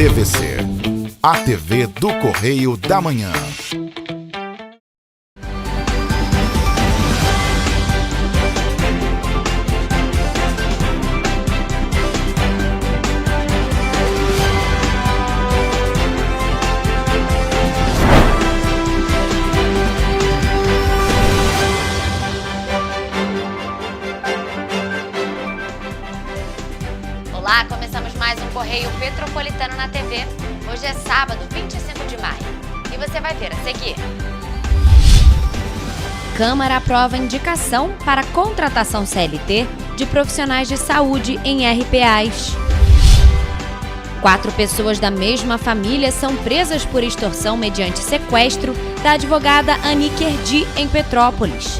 TVC, a TV do Correio da Manhã. Olá, começamos mais um Correio Petropolitano na TV. Hoje é sábado, 25 de maio. E você vai ver a seguir. Câmara aprova indicação para contratação CLT de profissionais de saúde em RPAs. 4 pessoas da mesma família são presas por extorsão mediante sequestro da advogada Anique Erdi, em Petrópolis.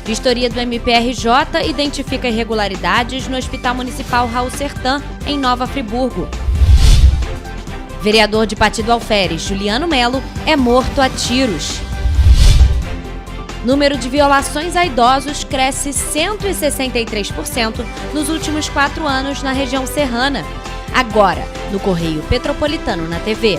Vistoria do MPRJ identifica irregularidades no Hospital Municipal Raul Sertã, em Nova Friburgo. Vereador de Partido Alferes, Juliano Melo, é morto a tiros. Número de violações a idosos cresce 163% nos últimos 4 anos na região serrana. Agora, no Correio Petropolitano na TV.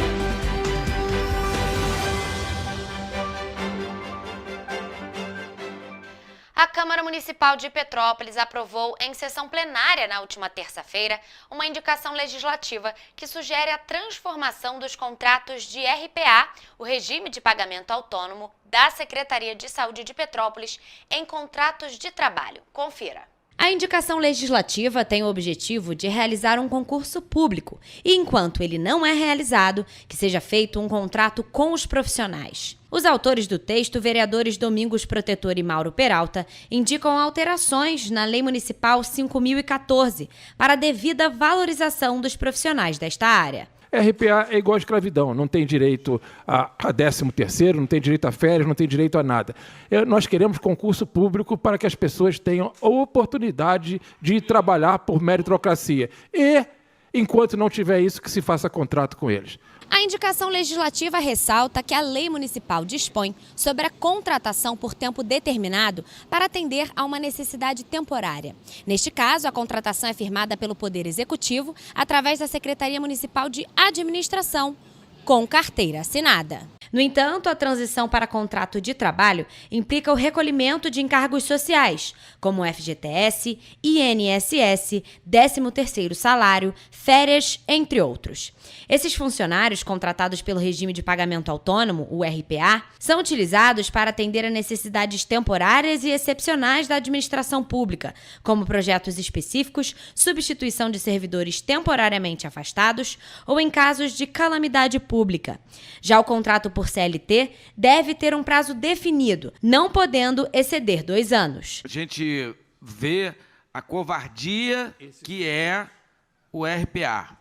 A Câmara Municipal de Petrópolis aprovou em sessão plenária na última terça-feira uma indicação legislativa que sugere a transformação dos contratos de RPA, o regime de pagamento autônomo da Secretaria de Saúde de Petrópolis, em contratos de trabalho. Confira. A indicação legislativa tem o objetivo de realizar um concurso público e, enquanto ele não é realizado, que seja feito um contrato com os profissionais. Os autores do texto, vereadores Domingos Protetor e Mauro Peralta, indicam alterações na Lei Municipal 5.014 para a devida valorização dos profissionais desta área. RPA é igual à escravidão, não tem direito a 13º, não tem direito a férias, não tem direito a nada. Nós queremos concurso público para que as pessoas tenham a oportunidade de trabalhar por meritocracia. E, enquanto não tiver isso, que se faça contrato com eles. A indicação legislativa ressalta que a lei municipal dispõe sobre a contratação por tempo determinado para atender a uma necessidade temporária. Neste caso, a contratação é firmada pelo Poder Executivo através da Secretaria Municipal de Administração, com carteira assinada. No entanto, a transição para contrato de trabalho implica o recolhimento de encargos sociais, como FGTS, INSS, 13º salário, férias, entre outros. Esses funcionários, contratados pelo regime de pagamento autônomo, o RPA, são utilizados para atender a necessidades temporárias e excepcionais da administração pública, como projetos específicos, substituição de servidores temporariamente afastados ou em casos de calamidade pública. Já o contrato por CLT deve ter um prazo definido, não podendo exceder 2 anos. A gente vê a covardia que é o RPA.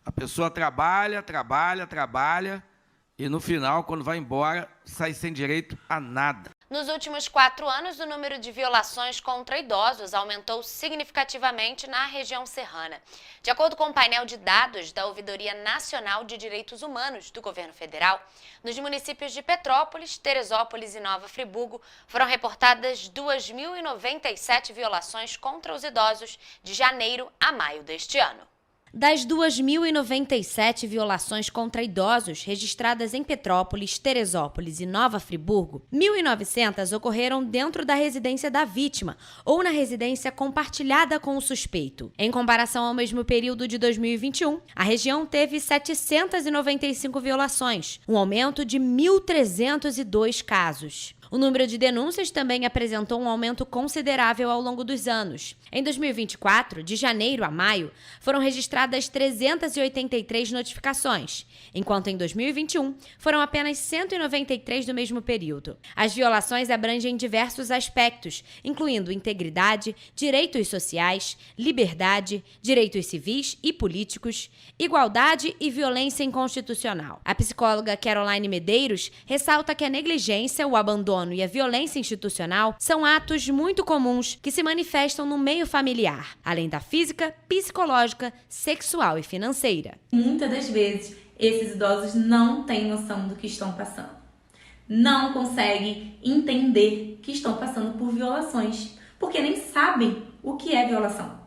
A pessoa trabalha e no final, quando vai embora, sai sem direito a nada. Nos últimos 4 anos, o número de violações contra idosos aumentou significativamente na região serrana. De acordo com o painel de dados da Ouvidoria Nacional de Direitos Humanos do Governo Federal, nos municípios de Petrópolis, Teresópolis e Nova Friburgo, foram reportadas 2.097 violações contra os idosos de janeiro a maio deste ano. Das 2.097 violações contra idosos registradas em Petrópolis, Teresópolis e Nova Friburgo, 1.900 ocorreram dentro da residência da vítima ou na residência compartilhada com o suspeito. Em comparação ao mesmo período de 2021, a região teve 795 violações, um aumento de 1.302 casos. O número de denúncias também apresentou um aumento considerável ao longo dos anos. Em 2024, de janeiro a maio, foram registradas 383 notificações, enquanto em 2021 foram apenas 193 do mesmo período. As violações abrangem diversos aspectos, incluindo integridade, direitos sociais, liberdade, direitos civis e políticos, igualdade e violência inconstitucional. A psicóloga Caroline Medeiros ressalta que a negligência, o abandono e a violência institucional são atos muito comuns que se manifestam no meio familiar, além da física, psicológica, sexual e financeira. Muitas das vezes, esses idosos não têm noção do que estão passando. Não conseguem entender que estão passando por violações, porque nem sabem o que é violação.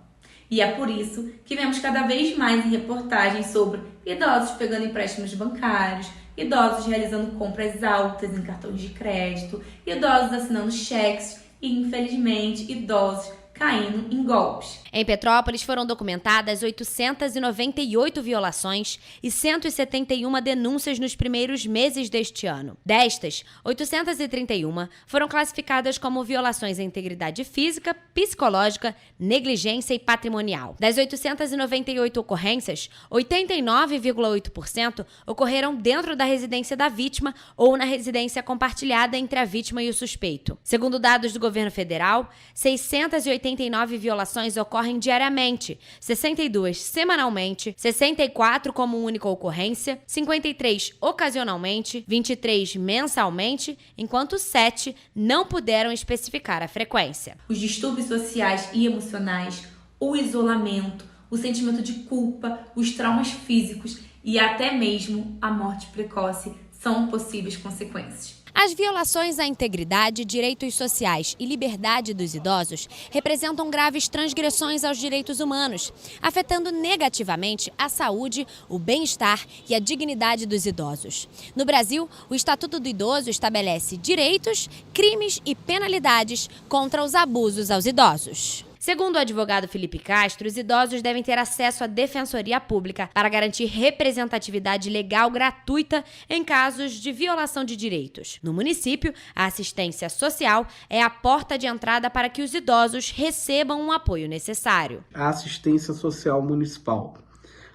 E é por isso que vemos cada vez mais em reportagens sobre idosos pegando empréstimos bancários, idosos realizando compras altas em cartões de crédito, idosos assinando cheques e, infelizmente, idosos caindo em golpes. Em Petrópolis foram documentadas 898 violações e 171 denúncias nos primeiros meses deste ano. Destas, 831 foram classificadas como violações à integridade física, psicológica, negligência e patrimonial. Das 898 ocorrências, 89,8% ocorreram dentro da residência da vítima ou na residência compartilhada entre a vítima e o suspeito. Segundo dados do governo federal, 689 violações ocorrem diariamente, 62 semanalmente, 64 como única ocorrência, 53 ocasionalmente, 23 mensalmente, enquanto 7 não puderam especificar a frequência. Os distúrbios sociais e emocionais, o isolamento, o sentimento de culpa, os traumas físicos e até mesmo a morte precoce são possíveis consequências. As violações à integridade, direitos sociais e liberdade dos idosos representam graves transgressões aos direitos humanos, afetando negativamente a saúde, o bem-estar e a dignidade dos idosos. No Brasil, o Estatuto do Idoso estabelece direitos, crimes e penalidades contra os abusos aos idosos. Segundo o advogado Felipe Castro, os idosos devem ter acesso à defensoria pública para garantir representatividade legal gratuita em casos de violação de direitos. No município, a assistência social é a porta de entrada para que os idosos recebam o apoio necessário. A assistência social municipal.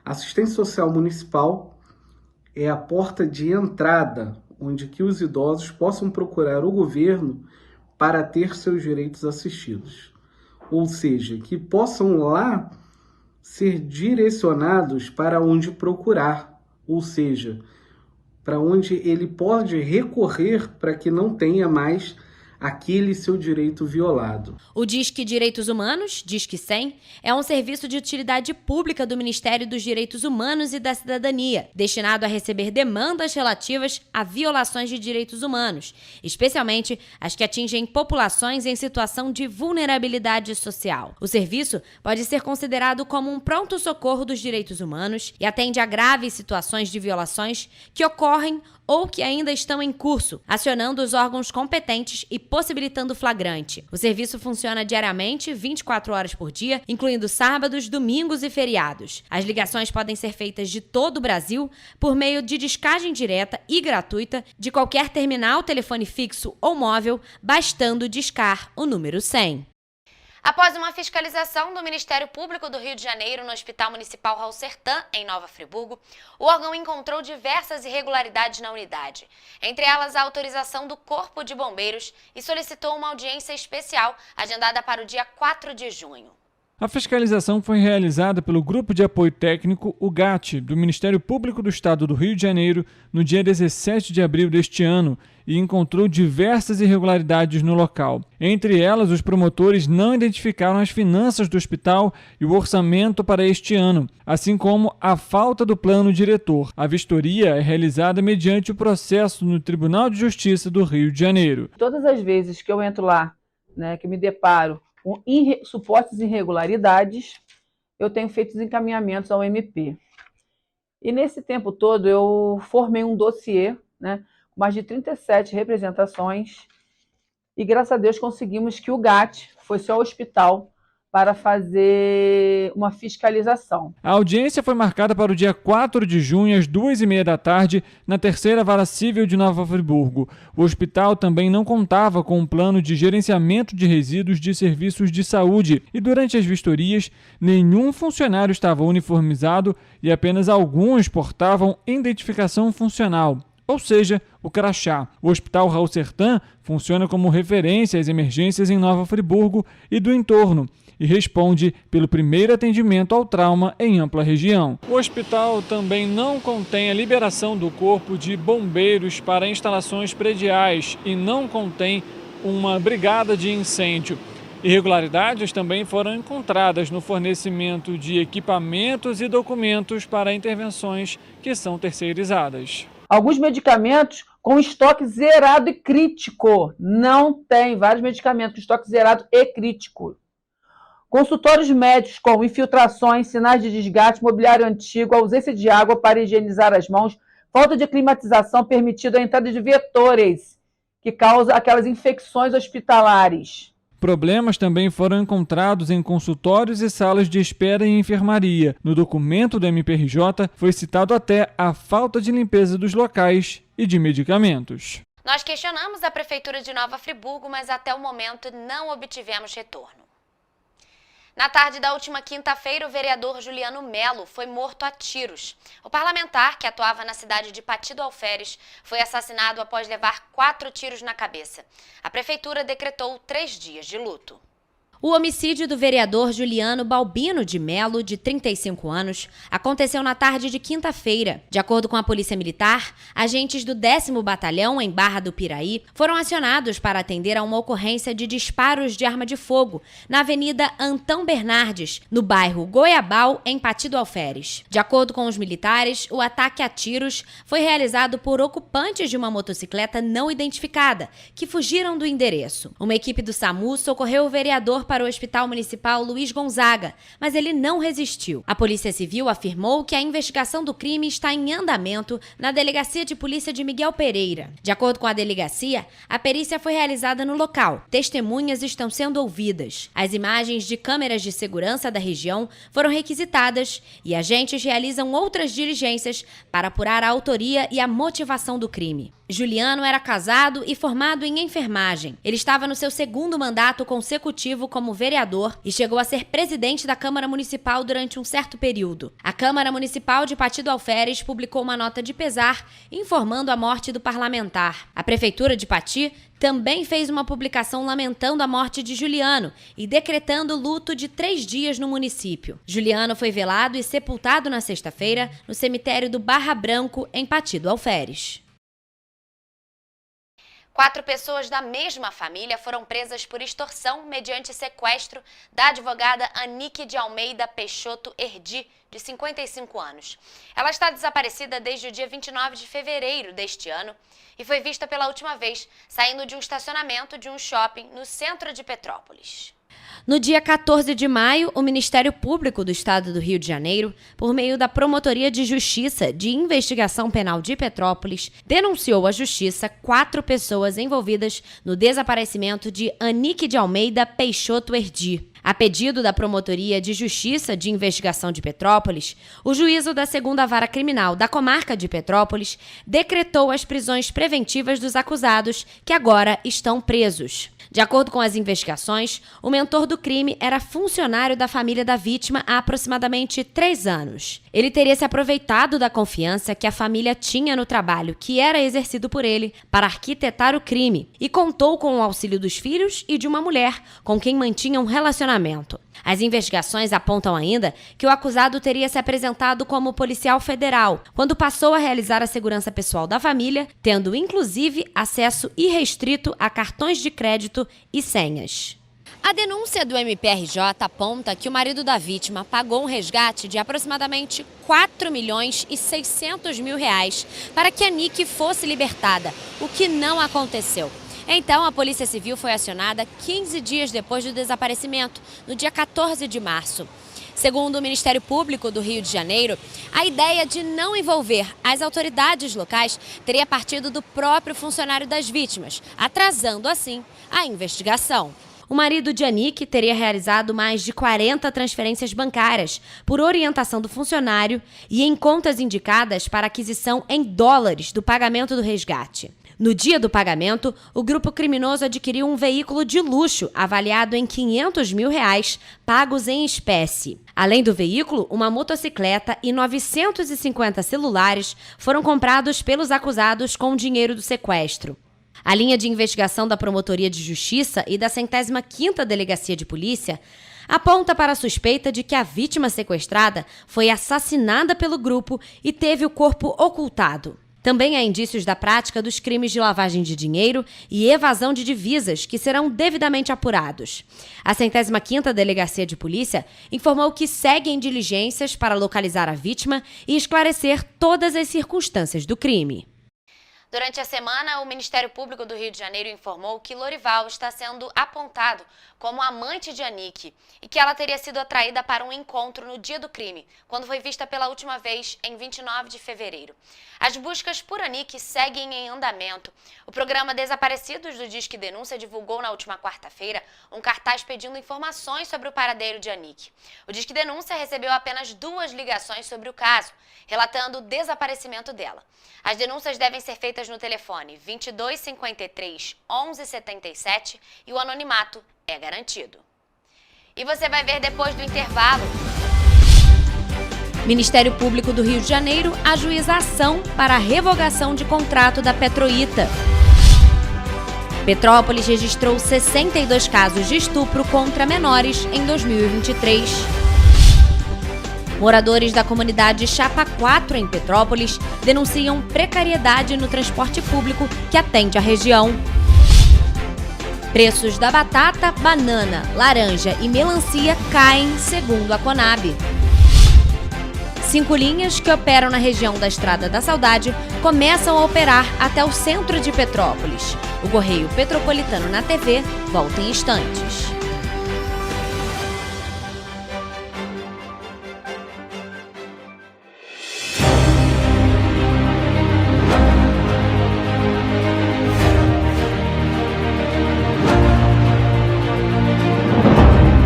A assistência social municipal é a porta de entrada onde que os idosos possam procurar o governo para ter seus direitos assistidos. Ou seja, que possam lá ser direcionados para onde procurar, ou seja, para onde ele pode recorrer para que não tenha mais aquele seu direito violado. O Disque Direitos Humanos, Disque 100, é um serviço de utilidade pública do Ministério dos Direitos Humanos e da Cidadania, destinado a receber demandas relativas a violações de direitos humanos, especialmente as que atingem populações em situação de vulnerabilidade social. O serviço pode ser considerado como um pronto-socorro dos direitos humanos e atende a graves situações de violações que ocorrem ou que ainda estão em curso, acionando os órgãos competentes e possibilitando o flagrante. O serviço funciona diariamente, 24 horas por dia, incluindo sábados, domingos e feriados. As ligações podem ser feitas de todo o Brasil por meio de descagem direta e gratuita de qualquer terminal, telefone fixo ou móvel, bastando discar o número 100. Após uma fiscalização do Ministério Público do Rio de Janeiro no Hospital Municipal Raul Sertan, em Nova Friburgo, o órgão encontrou diversas irregularidades na unidade. Entre elas, a autorização do Corpo de Bombeiros e solicitou uma audiência especial agendada para o dia 4 de junho. A fiscalização foi realizada pelo Grupo de Apoio Técnico, o GAT, do Ministério Público do Estado do Rio de Janeiro, no dia 17 de abril deste ano, e encontrou diversas irregularidades no local. Entre elas, os promotores não identificaram as finanças do hospital e o orçamento para este ano, assim como a falta do plano diretor. A vistoria é realizada mediante o processo no Tribunal de Justiça do Rio de Janeiro. Todas as vezes que eu entro lá, que me deparo com supostas irregularidades, eu tenho feito os encaminhamentos ao MP. E nesse tempo todo eu formei um dossiê, com mais de 37 representações, e graças a Deus conseguimos que o GAT fosse ao hospital para fazer uma fiscalização. A audiência foi marcada para o dia 4 de junho, às 2h30 da tarde, na 3ª Vara Civil de Nova Friburgo. O hospital também não contava com um plano de gerenciamento de resíduos de serviços de saúde e, durante as vistorias, nenhum funcionário estava uniformizado e apenas alguns portavam identificação funcional, ou seja, o crachá. O Hospital Raul Sertan funciona como referência às emergências em Nova Friburgo e do entorno, e responde pelo primeiro atendimento ao trauma em ampla região. O hospital também não contém a liberação do Corpo de Bombeiros para instalações prediais e não contém uma brigada de incêndio. Irregularidades também foram encontradas no fornecimento de equipamentos e documentos para intervenções que são terceirizadas. Alguns medicamentos com estoque zerado e crítico. Não tem vários medicamentos com estoque zerado e crítico. Consultórios médicos com infiltrações, sinais de desgaste, mobiliário antigo, ausência de água para higienizar as mãos, falta de climatização, permitido a entrada de vetores, que causam aquelas infecções hospitalares. Problemas também foram encontrados em consultórios e salas de espera em enfermaria. No documento do MPRJ foi citado até a falta de limpeza dos locais e de medicamentos. Nós questionamos a Prefeitura de Nova Friburgo, mas até o momento não obtivemos retorno. Na tarde da última quinta-feira, o vereador Juliano Melo foi morto a tiros. O parlamentar, que atuava na cidade de Pati do Alferes, foi assassinado após levar 4 tiros na cabeça. A prefeitura decretou 3 dias de luto. O homicídio do vereador Juliano Balbino de Melo, de 35 anos, aconteceu na tarde de quinta-feira. De acordo com a Polícia Militar, agentes do 10º Batalhão, em Barra do Piraí, foram acionados para atender a uma ocorrência de disparos de arma de fogo na Avenida Antão Bernardes, no bairro Goiabal, em Pati do Alferes. De acordo com os militares, o ataque a tiros foi realizado por ocupantes de uma motocicleta não identificada, que fugiram do endereço. Uma equipe do SAMU socorreu o vereador para o Hospital Municipal Luiz Gonzaga, mas ele não resistiu. A Polícia Civil afirmou que a investigação do crime está em andamento na Delegacia de Polícia de Miguel Pereira. De acordo com a delegacia, a perícia foi realizada no local. Testemunhas estão sendo ouvidas. As imagens de câmeras de segurança da região foram requisitadas e agentes realizam outras diligências para apurar a autoria e a motivação do crime. Juliano era casado e formado em enfermagem. Ele estava no seu 2º mandato consecutivo como vereador e chegou a ser presidente da Câmara Municipal durante um certo período. A Câmara Municipal de Pati do Alferes publicou uma nota de pesar informando a morte do parlamentar. A Prefeitura de Pati também fez uma publicação lamentando a morte de Juliano e decretando luto de 3 dias no município. Juliano foi velado e sepultado na sexta-feira no cemitério do Barra Branco, em Pati do Alferes. 4 pessoas da mesma família foram presas por extorsão mediante sequestro da advogada Anique de Almeida Peixoto Erdi, de 55 anos. Ela está desaparecida desde o dia 29 de fevereiro deste ano e foi vista pela última vez saindo de um estacionamento de um shopping no centro de Petrópolis. No dia 14 de maio, o Ministério Público do Estado do Rio de Janeiro, por meio da Promotoria de Justiça de Investigação Penal de Petrópolis, denunciou à Justiça 4 pessoas envolvidas no desaparecimento de Anique de Almeida Peixoto Erdi. A pedido da Promotoria de Justiça de Investigação de Petrópolis, o juízo da 2ª Vara Criminal da Comarca de Petrópolis decretou as prisões preventivas dos acusados, que agora estão presos. De acordo com as investigações, o mentor do crime era funcionário da família da vítima há aproximadamente 3 anos. Ele teria se aproveitado da confiança que a família tinha no trabalho que era exercido por ele para arquitetar o crime e contou com o auxílio dos filhos e de uma mulher com quem mantinha um relacionamento. As investigações apontam ainda que o acusado teria se apresentado como policial federal quando passou a realizar a segurança pessoal da família, tendo inclusive acesso irrestrito a cartões de crédito e senhas. A denúncia do MPRJ aponta que o marido da vítima pagou um resgate de aproximadamente R$4.600.000 para que a Anique fosse libertada, o que não aconteceu. Então, a Polícia Civil foi acionada 15 dias depois do desaparecimento, no dia 14 de março. Segundo o Ministério Público do Rio de Janeiro, a ideia de não envolver as autoridades locais teria partido do próprio funcionário das vítimas, atrasando assim a investigação. O marido de Anique teria realizado mais de 40 transferências bancárias por orientação do funcionário e em contas indicadas para aquisição em dólares do pagamento do resgate. No dia do pagamento, o grupo criminoso adquiriu um veículo de luxo avaliado em R$500 mil pagos em espécie. Além do veículo, uma motocicleta e 950 celulares foram comprados pelos acusados com o dinheiro do sequestro. A linha de investigação da Promotoria de Justiça e da 105ª Delegacia de Polícia aponta para a suspeita de que a vítima sequestrada foi assassinada pelo grupo e teve o corpo ocultado. Também há indícios da prática dos crimes de lavagem de dinheiro e evasão de divisas que serão devidamente apurados. A 105ª Delegacia de Polícia informou que seguem diligências para localizar a vítima e esclarecer todas as circunstâncias do crime. Durante a semana, o Ministério Público do Rio de Janeiro informou que Lorival está sendo apontado como amante de Anique e que ela teria sido atraída para um encontro no dia do crime, quando foi vista pela última vez em 29 de fevereiro. As buscas por Anique seguem em andamento. O programa Desaparecidos do Disque Denúncia divulgou na última quarta-feira um cartaz pedindo informações sobre o paradeiro de Anique. O Disque Denúncia recebeu apenas 2 ligações sobre o caso, relatando o desaparecimento dela. As denúncias devem ser feitas no telefone 2253 1177 e o anonimato é garantido. E você vai ver depois do intervalo. Ministério Público do Rio de Janeiro ajuiza ação para a revogação de contrato da Petroita. Petrópolis registrou 62 casos de estupro contra menores em 2023. Moradores da comunidade Chapa 4, em Petrópolis, denunciam precariedade no transporte público que atende a região. Preços da batata, banana, laranja e melancia caem, segundo a Conab. 5 linhas que operam na região da Estrada da Saudade começam a operar até o centro de Petrópolis. O Correio Petropolitano na TV volta em instantes.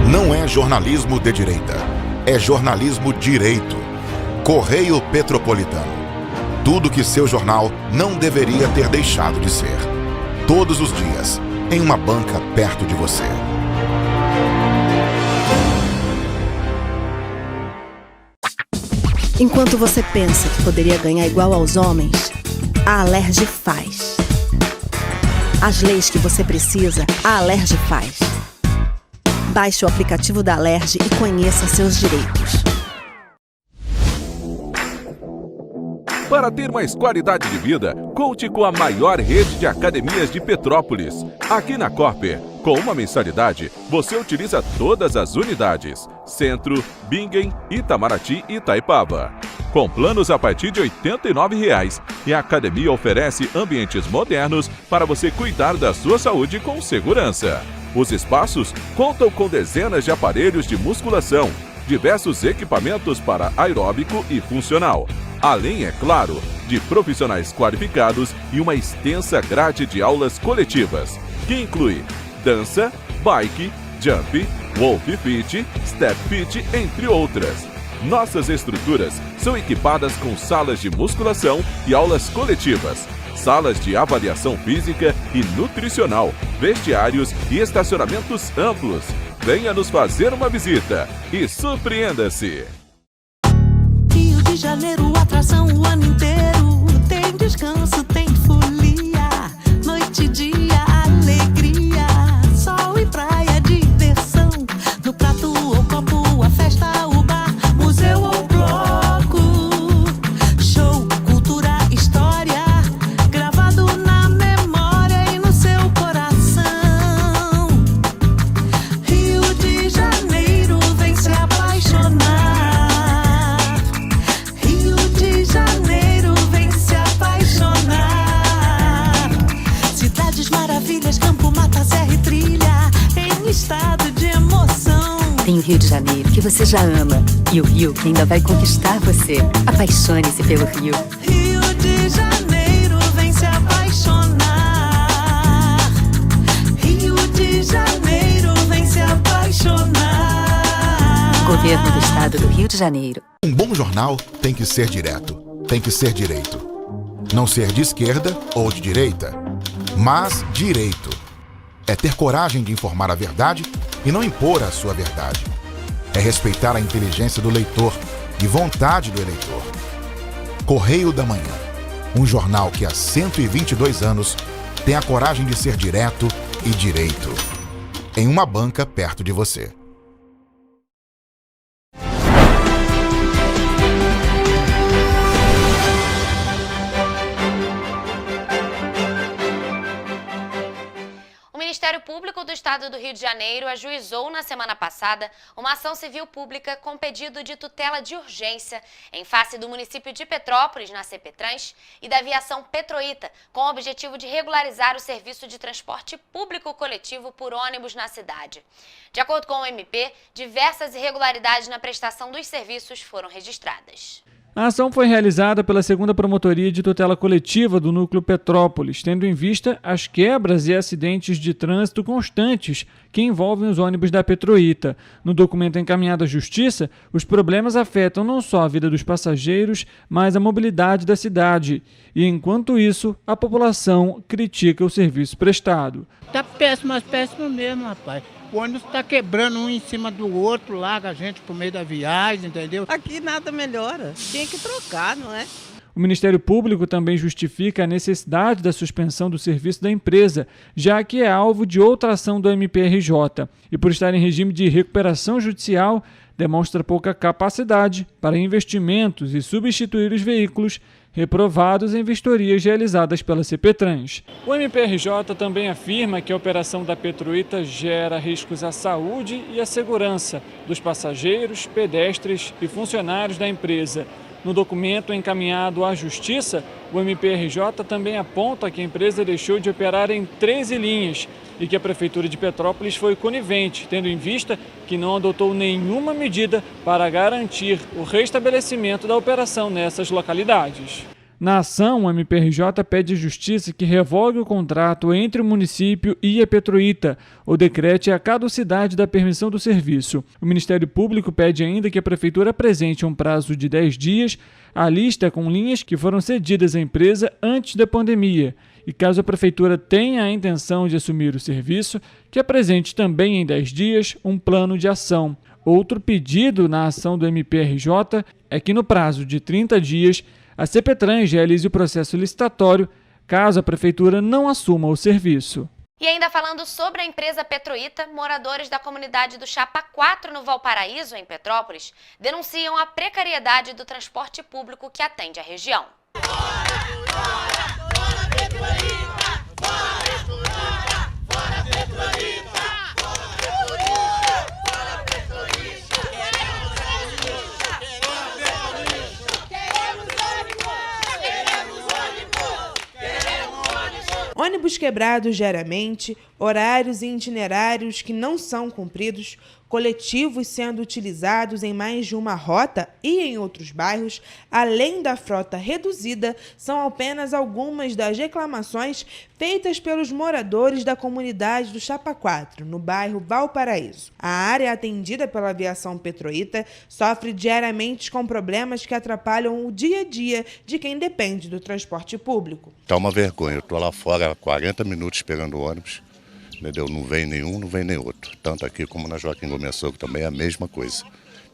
Não é jornalismo de direita, é jornalismo direito. Correio Petropolitano. Tudo que seu jornal não deveria ter deixado de ser. Todos os dias, em uma banca perto de você. Enquanto você pensa que poderia ganhar igual aos homens, a Alerj faz. As leis que você precisa, a Alerj faz. Baixe o aplicativo da Alerj e conheça seus direitos. Para ter mais qualidade de vida, conte com a maior rede de academias de Petrópolis. Aqui na Corper, com uma mensalidade, você utiliza todas as unidades: Centro, Bingen, Itamaraty e Itaipava. Com planos a partir de R$ 89,00, e a academia oferece ambientes modernos para você cuidar da sua saúde com segurança. Os espaços contam com dezenas de aparelhos de musculação, diversos equipamentos para aeróbico e funcional, além, é claro, de profissionais qualificados e uma extensa grade de aulas coletivas, que inclui dança, bike, jump, wolf fit, step fit, entre outras. Nossas estruturas são equipadas com salas de musculação e aulas coletivas, salas de avaliação física e nutricional, vestiários e estacionamentos amplos. Venha nos fazer uma visita e surpreenda-se! Rio de Janeiro, atração o ano inteiro. Tem descanso, tem folia, noite e dia, alegria, sol e praia, diversão. No prato ou copo, a festa, o bar, museu ou bloco. Show, cultura, história, gravado na memória e no seu coração. Rio de Janeiro, vem se apaixonar. Rio de Janeiro, vem se apaixonar. Cidades maravilhas, campo, mata, serra e trilha, em estado de emoção. Tem o Rio de Janeiro, que você já ama, e o Rio que ainda vai conquistar você. Apaixone-se pelo Rio. Rio de Janeiro, vem se apaixonar. Rio de Janeiro, vem se apaixonar. Governo do Estado do Rio de Janeiro. Um bom jornal tem que ser direto, tem que ser direito. Não ser de esquerda ou de direita, mas direito. É ter coragem de informar a verdade e não impor a sua verdade. É respeitar a inteligência do leitor e vontade do eleitor. Correio da Manhã, um jornal que há 122 anos tem a coragem de ser direto e direito. Em uma banca perto de você. Ministério Público do Estado do Rio de Janeiro ajuizou na semana passada uma ação civil pública com pedido de tutela de urgência em face do município de Petrópolis, na CPTrans, e da aviação Petroita, com o objetivo de regularizar o serviço de transporte público coletivo por ônibus na cidade. De acordo com o MP, diversas irregularidades na prestação dos serviços foram registradas. A ação foi realizada pela 2ª Promotoria de Tutela Coletiva do Núcleo Petrópolis, tendo em vista as quebras e acidentes de trânsito constantes que envolvem os ônibus da Petroita. No documento encaminhado à Justiça, os problemas afetam não só a vida dos passageiros, mas a mobilidade da cidade. E, enquanto isso, a população critica o serviço prestado. Tá péssimo, mas péssimo mesmo, rapaz. O ônibus está quebrando um em cima do outro, larga a gente por meio da viagem, entendeu? Aqui nada melhora, tem que trocar, não é? O Ministério Público também justifica a necessidade da suspensão do serviço da empresa, já que é alvo de outra ação do MPRJ. E por estar em regime de recuperação judicial, demonstra pouca capacidade para investimentos e substituir os veículos reprovados em vistorias realizadas pela CPTrans. O MPRJ também afirma que a operação da Petroita gera riscos à saúde e à segurança dos passageiros, pedestres e funcionários da empresa. No documento encaminhado à Justiça, o MPRJ também aponta que a empresa deixou de operar em 13 linhas e que a Prefeitura de Petrópolis foi conivente, tendo em vista que não adotou nenhuma medida para garantir o restabelecimento da operação nessas localidades. Na ação, o MPRJ pede à Justiça que revogue o contrato entre o município e a Petroita, ou decrete a caducidade da permissão do serviço. O Ministério Público pede ainda que a Prefeitura apresente um prazo de 10 dias a lista com linhas que foram cedidas à empresa antes da pandemia. E caso a Prefeitura tenha a intenção de assumir o serviço, que apresente também em 10 dias um plano de ação. Outro pedido na ação do MPRJ é que no prazo de 30 dias a CPTrans realize o processo licitatório caso a Prefeitura não assuma o serviço. E ainda falando sobre a empresa Petroita, moradores da comunidade do Chapa 4, no Valparaíso, em Petrópolis, denunciam a precariedade do transporte público que atende a região. Ônibus quebrados diariamente, horários e itinerários que não são cumpridos, coletivos sendo utilizados em mais de uma rota e em outros bairros, além da frota reduzida, são apenas algumas das reclamações feitas pelos moradores da comunidade do Chapa 4, no bairro Valparaíso. A área atendida pela aviação Petroita sofre diariamente com problemas que atrapalham o dia a dia de quem depende do transporte público. Tá uma vergonha, eu estou lá fora há 40 minutos esperando o ônibus. Entendeu? Não vem nenhum, não vem nem outro. Tanto aqui como na Joaquim Gomes Sogro também é a mesma coisa.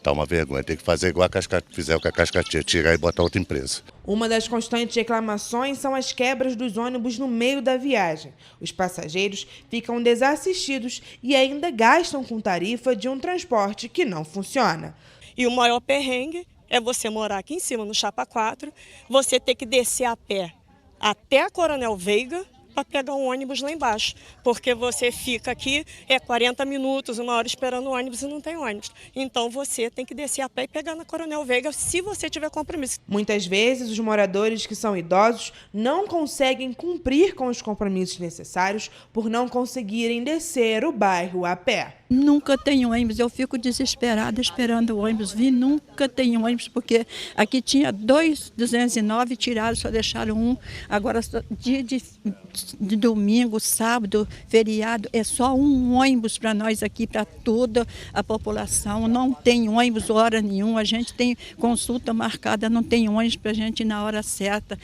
Tá uma vergonha, tem que fazer igual fizeram com a Cascatinha, tirar e botar outra empresa. Uma das constantes reclamações são as quebras dos ônibus no meio da viagem. Os passageiros ficam desassistidos e ainda gastam com tarifa de um transporte que não funciona. E o maior perrengue é você morar aqui em cima, no Chapa 4, você ter que descer a pé até a Coronel Veiga, para pegar um ônibus lá embaixo, porque você fica aqui 40 minutos, 1 hora esperando o ônibus e não tem ônibus. Então você tem que descer a pé e pegar na Coronel Veiga se você tiver compromisso. Muitas vezes os moradores que são idosos não conseguem cumprir com os compromissos necessários por não conseguirem descer o bairro a pé. Nunca tem ônibus, eu fico desesperada esperando o ônibus vir, nunca tem ônibus, porque aqui tinha 209, tiraram, só deixaram um. Agora, dia de domingo, sábado, feriado, é só um ônibus para nós aqui, para toda a população. Não tem ônibus hora nenhuma, a gente tem consulta marcada, não tem ônibus para a gente ir na hora certa.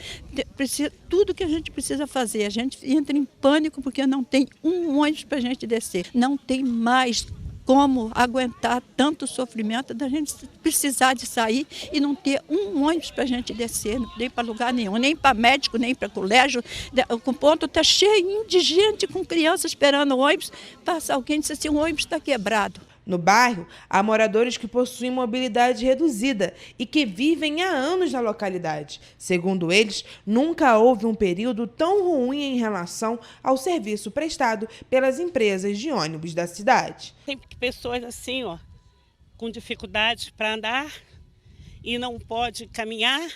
Tudo que a gente precisa fazer, a gente entra em pânico porque não tem um ônibus para a gente descer. Não tem mais como aguentar tanto sofrimento da gente precisar de sair e não ter um ônibus para a gente descer, nem para lugar nenhum, nem para médico, nem para colégio. O ponto está cheio de gente com criança esperando o ônibus. Passa alguém e diz assim, o ônibus está quebrado. No bairro, há moradores que possuem mobilidade reduzida e que vivem há anos na localidade. Segundo eles, nunca houve um período tão ruim em relação ao serviço prestado pelas empresas de ônibus da cidade. Tem pessoas assim, ó, com dificuldade para andar e não pode caminhar.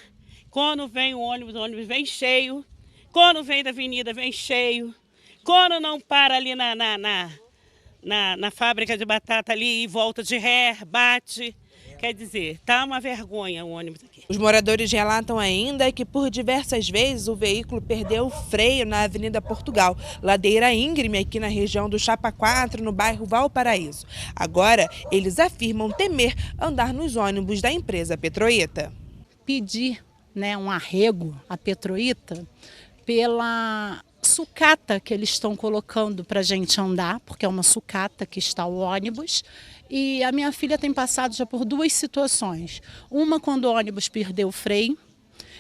Quando vem o ônibus vem cheio. Quando vem da avenida, vem cheio. Quando não para ali na fábrica de batata ali e volta de ré, bate. Quer dizer, tá uma vergonha o ônibus aqui. Os moradores relatam ainda que por diversas vezes o veículo perdeu o freio na Avenida Portugal, ladeira íngreme aqui na região do Chapa 4, no bairro Valparaíso. Agora, eles afirmam temer andar nos ônibus da empresa Petroita. Pedir, né, um arrego à Petroita pela sucata que eles estão colocando para a gente andar, porque é uma sucata que está o ônibus. E a minha filha tem passado já por duas situações. Uma quando o ônibus perdeu o freio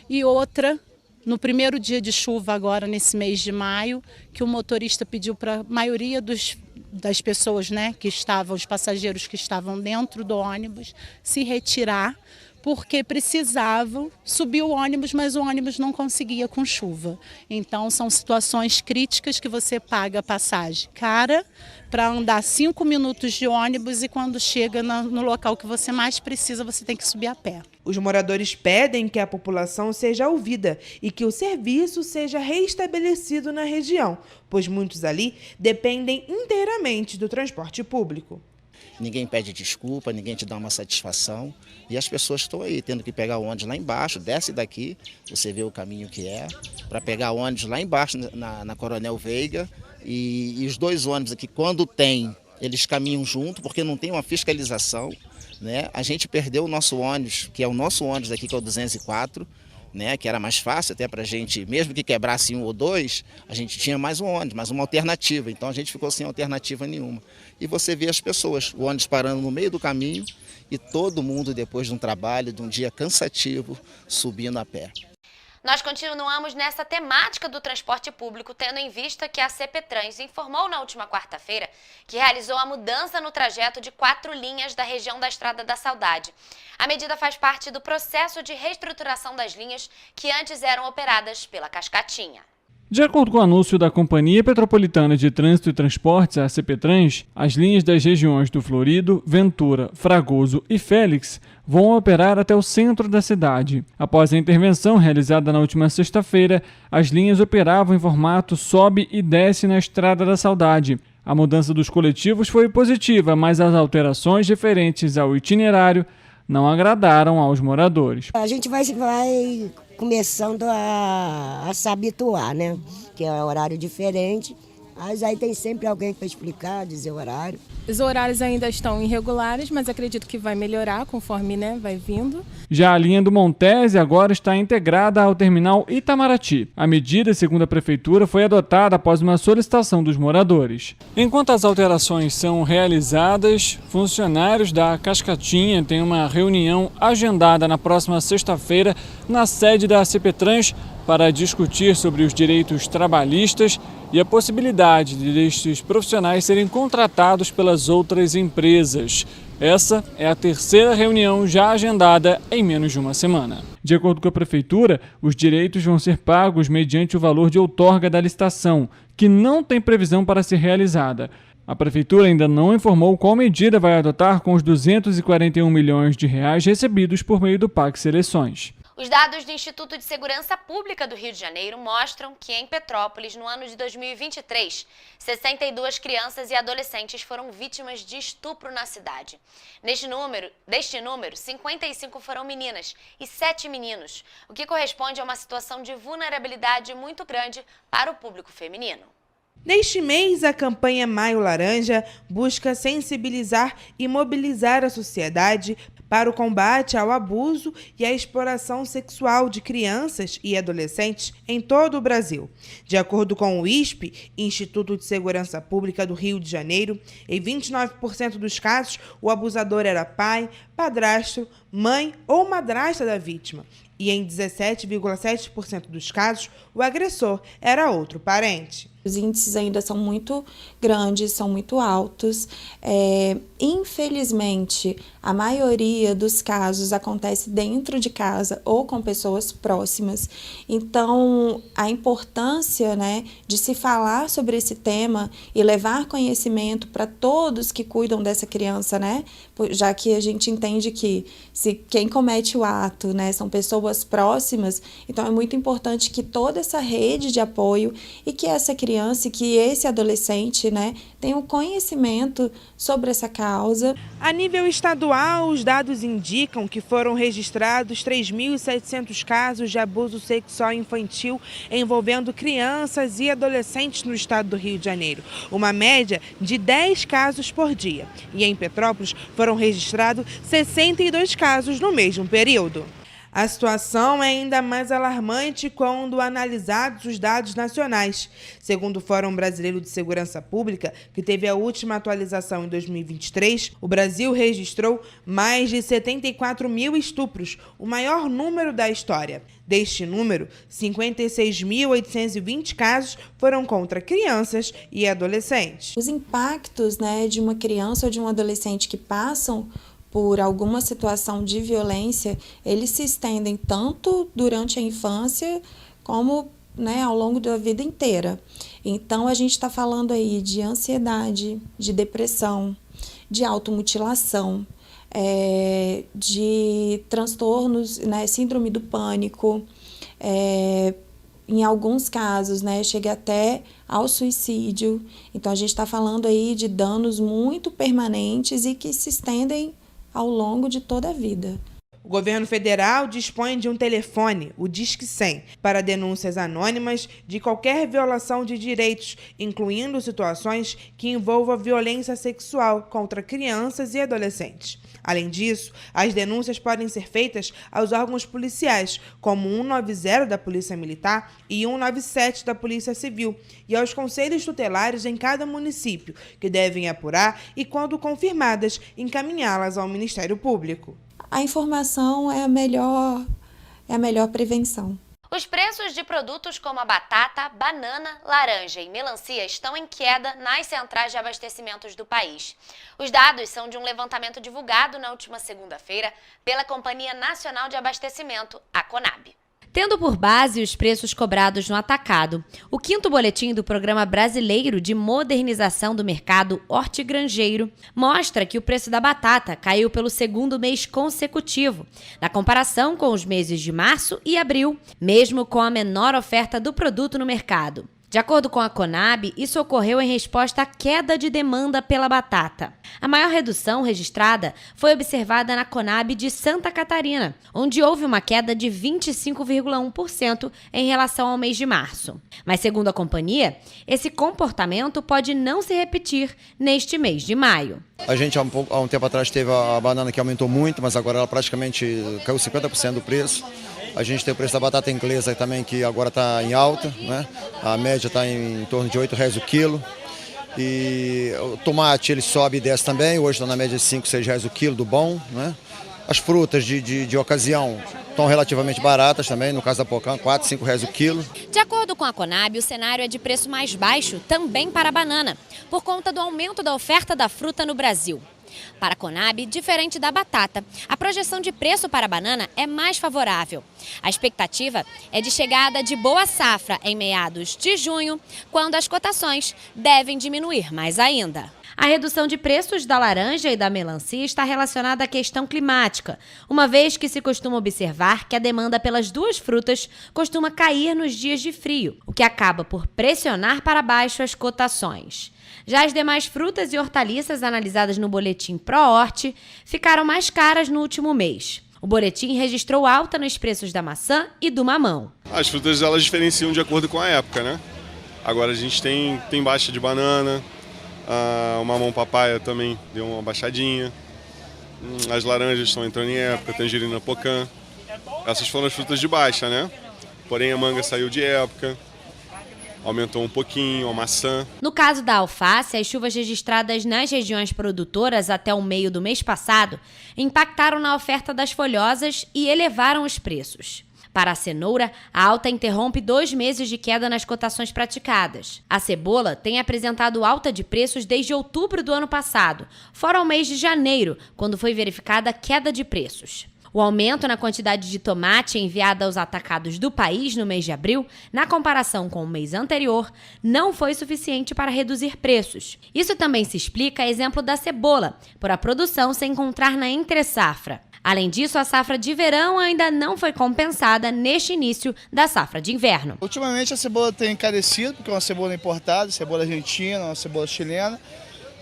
e outra no primeiro dia de chuva agora, nesse mês de maio, que o motorista pediu para a maioria das pessoas, né, que estavam, os passageiros que estavam dentro do ônibus, se retirar, porque precisavam subir o ônibus, mas o ônibus não conseguia com chuva. Então, são situações críticas que você paga a passagem cara para andar 5 minutos de ônibus e quando chega no local que você mais precisa, você tem que subir a pé. Os moradores pedem que a população seja ouvida e que o serviço seja restabelecido na região, pois muitos ali dependem inteiramente do transporte público. Ninguém pede desculpa, ninguém te dá uma satisfação. E as pessoas estão aí, tendo que pegar o ônibus lá embaixo, desce daqui, você vê o caminho que é, para pegar o ônibus lá embaixo na Coronel Veiga. E os dois ônibus aqui, quando tem, eles caminham junto, porque não tem uma fiscalização, né? A gente perdeu o nosso ônibus, que é o nosso ônibus aqui, que é o 204, né, que era mais fácil até para a gente, mesmo que quebrasse um ou dois, a gente tinha mais um ônibus, mais uma alternativa. Então a gente ficou sem alternativa nenhuma. E você vê as pessoas, o ônibus parando no meio do caminho e todo mundo, depois de um trabalho, de um dia cansativo, subindo a pé. Nós continuamos nessa temática do transporte público, tendo em vista que a CPTrans informou na última quarta-feira que realizou a mudança no trajeto de 4 linhas da região da Estrada da Saudade. A medida faz parte do processo de reestruturação das linhas que antes eram operadas pela Cascatinha. De acordo com o anúncio da Companhia Petropolitana de Trânsito e Transportes, a CPTrans, as linhas das regiões do Florido, Ventura, Fragoso e Félix vão operar até o centro da cidade. Após a intervenção realizada na última sexta-feira, as linhas operavam em formato sobe e desce na Estrada da Saudade. A mudança dos coletivos foi positiva, mas as alterações referentes ao itinerário não agradaram aos moradores. A gente vai começando a se habituar, né? Que é um horário diferente, mas aí tem sempre alguém para explicar, dizer o horário. Os horários ainda estão irregulares, mas acredito que vai melhorar conforme, né, vai vindo. Já a linha do Montese agora está integrada ao terminal Itamaraty. A medida, segundo a Prefeitura, foi adotada após uma solicitação dos moradores. Enquanto as alterações são realizadas, funcionários da Cascatinha têm uma reunião agendada na próxima sexta-feira na sede da CPTrans para discutir sobre os direitos trabalhistas e a possibilidade de estes profissionais serem contratados pelas outras empresas. Essa é a terceira reunião já agendada em menos de uma semana. De acordo com a Prefeitura, os direitos vão ser pagos mediante o valor de outorga da licitação, que não tem previsão para ser realizada. A Prefeitura ainda não informou qual medida vai adotar com os R$241 milhões recebidos por meio do PAC Seleções. Os dados do Instituto de Segurança Pública do Rio de Janeiro mostram que em Petrópolis, no ano de 2023, 62 crianças e adolescentes foram vítimas de estupro na cidade. Deste número, 55 foram meninas e 7 meninos, o que corresponde a uma situação de vulnerabilidade muito grande para o público feminino. Neste mês, a campanha Maio Laranja busca sensibilizar e mobilizar a sociedade para o combate ao abuso e à exploração sexual de crianças e adolescentes em todo o Brasil. De acordo com o ISP, Instituto de Segurança Pública do Rio de Janeiro, em 29% dos casos, o abusador era pai, padrasto, mãe ou madrasta da vítima. E em 17,7% dos casos, o agressor era outro parente. Os índices ainda são muito grandes, são muito altos. Infelizmente, a maioria dos casos acontece dentro de casa ou com pessoas próximas. Então, a importância, né, de se falar sobre esse tema e levar conhecimento para todos que cuidam dessa criança, né, já que a gente entende que se quem comete o ato, né, são pessoas próximas, então é muito importante que toda essa rede de apoio e que essa criança, que esse adolescente, né, tenham conhecimento sobre essa causa. A nível estadual, os dados indicam que foram registrados 3.700 casos de abuso sexual infantil envolvendo crianças e adolescentes no estado do Rio de Janeiro, uma média de 10 casos por dia. E em Petrópolis foram registrados 62 casos no mesmo período. A situação é ainda mais alarmante quando analisados os dados nacionais. Segundo o Fórum Brasileiro de Segurança Pública, que teve a última atualização em 2023, o Brasil registrou mais de 74 mil estupros, o maior número da história. Deste número, 56.820 casos foram contra crianças e adolescentes. Os impactos, né, de uma criança ou de um adolescente que passam por alguma situação de violência, eles se estendem tanto durante a infância como, né, ao longo da vida inteira. Então, a gente está falando aí de ansiedade, de depressão, de automutilação, de transtornos, né, síndrome do pânico, em alguns casos, né, chega até ao suicídio. Então, a gente está falando aí de danos muito permanentes e que se estendem ao longo de toda a vida. O governo federal dispõe de um telefone, o Disque 100, para denúncias anônimas de qualquer violação de direitos, incluindo situações que envolvam violência sexual contra crianças e adolescentes. Além disso, as denúncias podem ser feitas aos órgãos policiais, como 190 da Polícia Militar e 197 da Polícia Civil, e aos conselhos tutelares em cada município, que devem apurar e, quando confirmadas, encaminhá-las ao Ministério Público. A informação é a melhor prevenção. Os preços de produtos como a batata, banana, laranja e melancia estão em queda nas centrais de abastecimentos do país. Os dados são de um levantamento divulgado na última segunda-feira pela Companhia Nacional de Abastecimento, a Conab. Tendo por base os preços cobrados no atacado, o 5º boletim do Programa Brasileiro de Modernização do Mercado Hortigranjeiro mostra que o preço da batata caiu pelo 2º mês consecutivo, na comparação com os meses de março e abril, mesmo com a menor oferta do produto no mercado. De acordo com a Conab, isso ocorreu em resposta à queda de demanda pela batata. A maior redução registrada foi observada na Conab de Santa Catarina, onde houve uma queda de 25,1% em relação ao mês de março. Mas, segundo a companhia, esse comportamento pode não se repetir neste mês de maio. A gente, há um tempo atrás, teve a banana que aumentou muito, mas agora ela praticamente caiu 50% do preço. A gente tem o preço da batata inglesa também, que agora está em alta, né? A média está em torno de R$8 o quilo. E o tomate ele sobe e desce também, hoje está na média de R$5, R$6 o quilo do bom, né? As frutas de ocasião estão relativamente baratas também, no caso da Pocã, R$4, R$5 o quilo. De acordo com a Conab, o cenário é de preço mais baixo também para a banana, por conta do aumento da oferta da fruta no Brasil. Para a Conab, diferente da batata, a projeção de preço para a banana é mais favorável. A expectativa é de chegada de boa safra em meados de junho, quando as cotações devem diminuir mais ainda. A redução de preços da laranja e da melancia está relacionada à questão climática, uma vez que se costuma observar que a demanda pelas duas frutas costuma cair nos dias de frio, o que acaba por pressionar para baixo as cotações. Já as demais frutas e hortaliças analisadas no boletim ProHort ficaram mais caras no último mês. O boletim registrou alta nos preços da maçã e do mamão. As frutas elas diferenciam de acordo com a época, né? Agora a gente tem baixa de banana, o mamão papaya também deu uma baixadinha, as laranjas estão entrando em época, tangerina pocã. Essas foram as frutas de baixa, né? Porém a manga saiu de época. Aumentou um pouquinho, a maçã. No caso da alface, as chuvas registradas nas regiões produtoras até o meio do mês passado impactaram na oferta das folhosas e elevaram os preços. Para a cenoura, a alta interrompe 2 meses de queda nas cotações praticadas. A cebola tem apresentado alta de preços desde outubro do ano passado, fora o mês de janeiro, quando foi verificada a queda de preços. O aumento na quantidade de tomate enviada aos atacados do país no mês de abril, na comparação com o mês anterior, não foi suficiente para reduzir preços. Isso também se explica a exemplo da cebola, por a produção se encontrar na entre-safra. Além disso, a safra de verão ainda não foi compensada neste início da safra de inverno. Ultimamente a cebola tem encarecido, porque é uma cebola importada, cebola argentina, uma cebola chilena.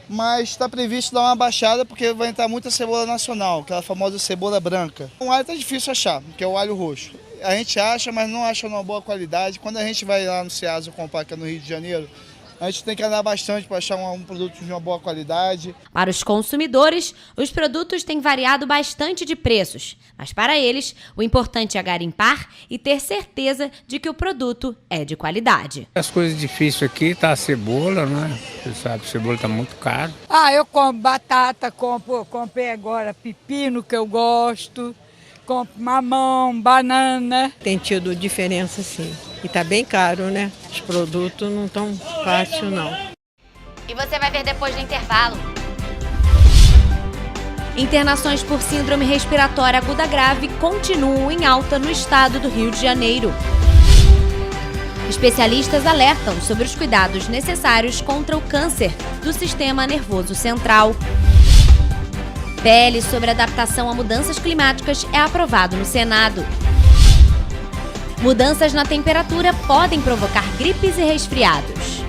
Mas está previsto dar uma baixada porque vai entrar muita cebola nacional, aquela famosa cebola branca. O alho está difícil achar, que é o alho roxo. A gente acha, mas não acha numa boa qualidade. Quando a gente vai lá no Ceasa comprar, que é no Rio de Janeiro, a gente tem que andar bastante para achar um produto de uma boa qualidade. Para os consumidores, os produtos têm variado bastante de preços, mas para eles, o importante é garimpar e ter certeza de que o produto é de qualidade. As coisas difíceis aqui tá a cebola, né? Você sabe, a cebola tá muito cara. Eu compro batata, comprei agora pepino, que eu gosto, compro mamão, banana. Tem tido diferença, sim. E tá bem caro, né? Os produtos não tão fácil, não. E você vai ver depois do intervalo. Internações por síndrome respiratória aguda grave continuam em alta no estado do Rio de Janeiro. Especialistas alertam sobre os cuidados necessários contra o câncer do sistema nervoso central. PL sobre adaptação a mudanças climáticas é aprovado no Senado. Mudanças na temperatura podem provocar gripes e resfriados.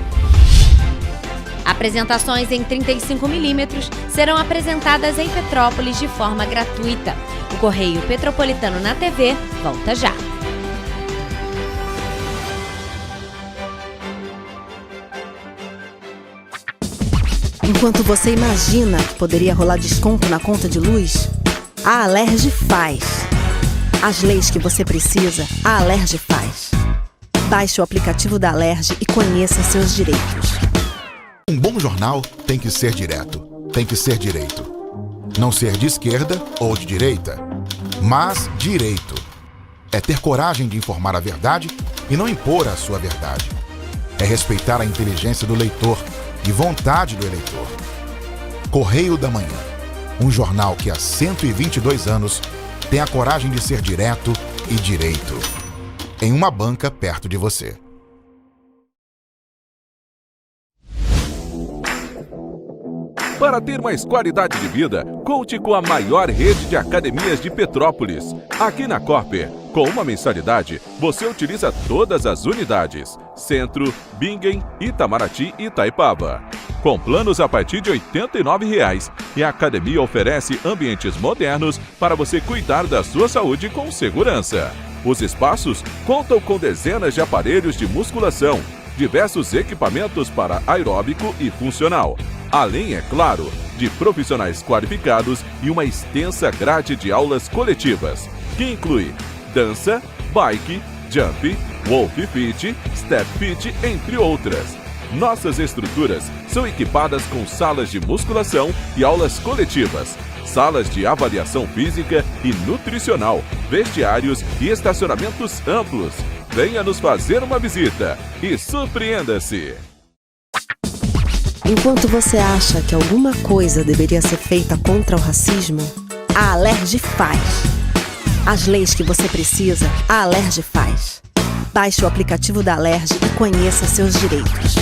Apresentações em 35mm serão apresentadas em Petrópolis de forma gratuita. O Correio Petropolitano na TV volta já. Enquanto você imagina que poderia rolar desconto na conta de luz, a Alerj faz. As leis que você precisa, a Alerj faz. Baixe o aplicativo da Alerj e conheça seus direitos. Um bom jornal tem que ser direto, tem que ser direito. Não ser de esquerda ou de direita, mas direito. É ter coragem de informar a verdade e não impor a sua verdade. É respeitar a inteligência do leitor e vontade do eleitor. Correio da Manhã, um jornal que há 122 anos tem a coragem de ser direto e direito. Em uma banca perto de você. Para ter mais qualidade de vida, conte com a maior rede de academias de Petrópolis. Aqui na Cooper, com uma mensalidade, você utiliza todas as unidades: Centro, Bingen, Itamaraty e Itaipava. Com planos a partir de R$ 89,00, e a academia oferece ambientes modernos para você cuidar da sua saúde com segurança. Os espaços contam com dezenas de aparelhos de musculação, diversos equipamentos para aeróbico e funcional. Além, é claro, de profissionais qualificados e uma extensa grade de aulas coletivas, que inclui dança, bike, jump, wolf fit, step fit, entre outras. Nossas estruturas são equipadas com salas de musculação e aulas coletivas, salas de avaliação física e nutricional, vestiários e estacionamentos amplos. Venha nos fazer uma visita e surpreenda-se! Enquanto você acha que alguma coisa deveria ser feita contra o racismo, a Alerj faz. As leis que você precisa, a Alerj faz. Baixe o aplicativo da Alerj e conheça seus direitos.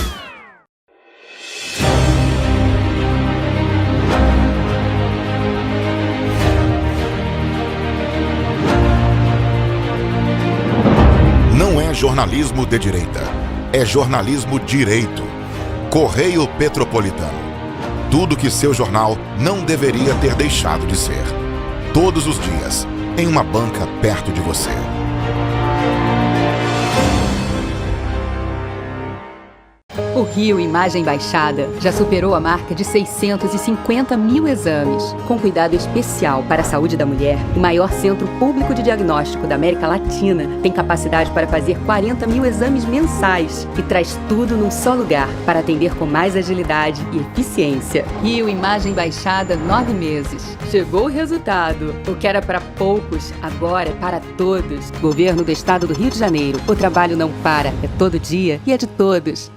Não é jornalismo de direita, é jornalismo direito. Correio Petropolitano. Tudo que seu jornal não deveria ter deixado de ser. Todos os dias, em uma banca perto de você. O Rio Imagem Baixada já superou a marca de 650 mil exames. Com cuidado especial para a saúde da mulher, o maior centro público de diagnóstico da América Latina tem capacidade para fazer 40 mil exames mensais e traz tudo num só lugar para atender com mais agilidade e eficiência. Rio Imagem Baixada, 9 meses. Chegou o resultado. O que era para poucos, agora é para todos. Governo do Estado do Rio de Janeiro. O trabalho não para, é todo dia e é de todos.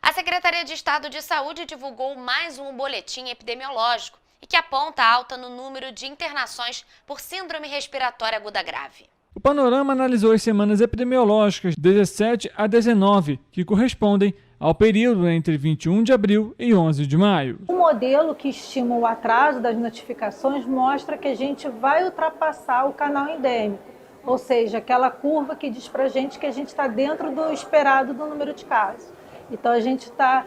A Secretaria de Estado de Saúde divulgou mais um boletim epidemiológico e que aponta alta no número de internações por síndrome respiratória aguda grave. O Panorama analisou as semanas epidemiológicas 17 a 19, que correspondem ao período entre 21 de abril e 11 de maio. O modelo que estima o atraso das notificações mostra que a gente vai ultrapassar o canal endêmico, ou seja, aquela curva que diz para a gente que a gente está dentro do esperado do número de casos. Então a gente está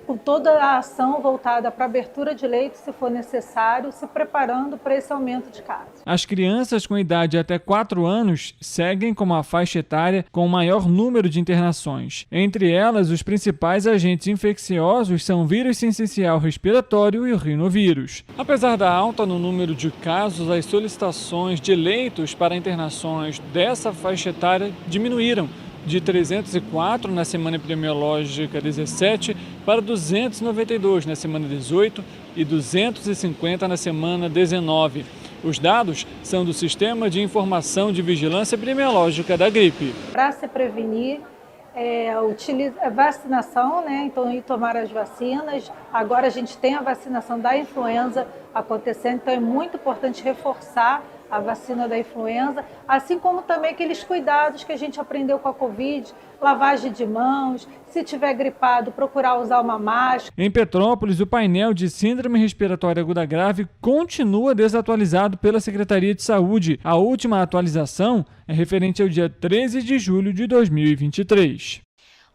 com toda a ação voltada para abertura de leitos, se for necessário, se preparando para esse aumento de casos. As crianças com idade até 4 anos seguem como a faixa etária com o maior número de internações. Entre elas, os principais agentes infecciosos são o vírus sincicial respiratório e o rinovírus. Apesar da alta no número de casos, as solicitações de leitos para internações dessa faixa etária diminuíram de 304 na semana epidemiológica 17 para 292 na semana 18 e 250 na semana 19. Os dados são do Sistema de Informação de Vigilância Epidemiológica da Gripe. Para se prevenir, a vacinação, então ir tomar as vacinas. Agora a gente tem a vacinação da influenza acontecendo, então é muito importante reforçar a vacina da influenza, assim como também aqueles cuidados que a gente aprendeu com a Covid, lavagem de mãos, se tiver gripado, procurar usar uma máscara. Em Petrópolis, o painel de síndrome respiratória aguda grave continua desatualizado pela Secretaria de Saúde. A última atualização é referente ao dia 13 de julho de 2023.